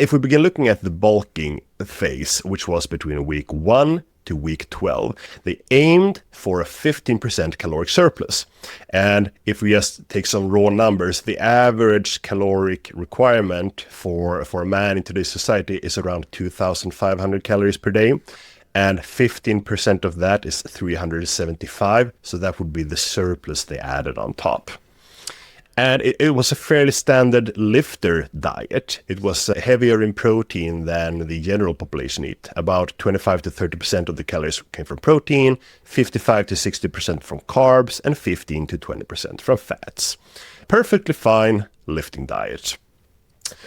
if we begin looking at the bulking phase, which was between week 1 to week 12, they aimed for a 15% caloric surplus. And if we just take some raw numbers, the average caloric requirement for a man in today's society is around 2,500 calories per day. And 15% of that is 375. So that would be the surplus they added on top. And it was a fairly standard lifter diet. It was heavier in protein than the general population eat. About 25 to 30% of the calories came from protein, 55 to 60% from carbs, and 15 to 20% from fats. Perfectly fine lifting diet.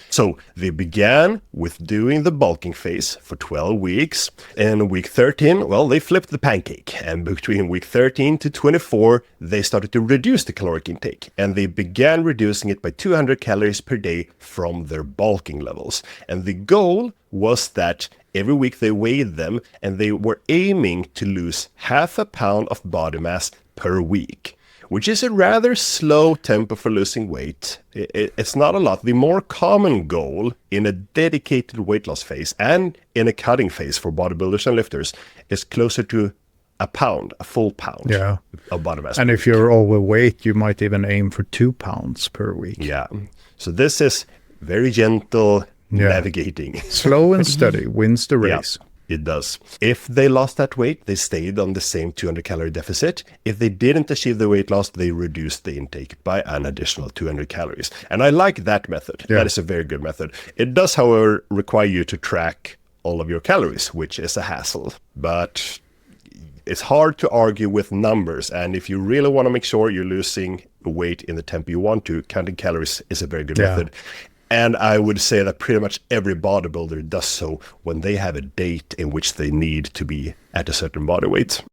So they began with doing the bulking phase for 12 weeks. In week 13, well, they flipped the pancake. And between week 13 to 24, they started to reduce the caloric intake. And they began reducing it by 200 calories per day from their bulking levels. And the goal was that every week they weighed them and they were aiming to lose 0.5 pound of body mass per week, which is a rather slow tempo for losing weight. It's not a lot. The more common goal in a dedicated weight loss phase and in a cutting phase for bodybuilders and lifters is closer to a full pound of body mass. And if you're overweight, you might even aim for 2 pounds per week. Yeah. So this is very gentle navigating. Slow and steady wins the race. Yeah. It does. If they lost that weight, they stayed on the same 200 calorie deficit. If they didn't achieve the weight loss, they reduced the intake by an additional 200 calories. And I like that method. Yeah. That is a very good method. It does, however, require you to track all of your calories, which is a hassle. But it's hard to argue with numbers. And if you really want to make sure you're losing weight in the tempo you want to, counting calories is a very good method. And I would say that pretty much every bodybuilder does so when they have a date in which they need to be at a certain body weight.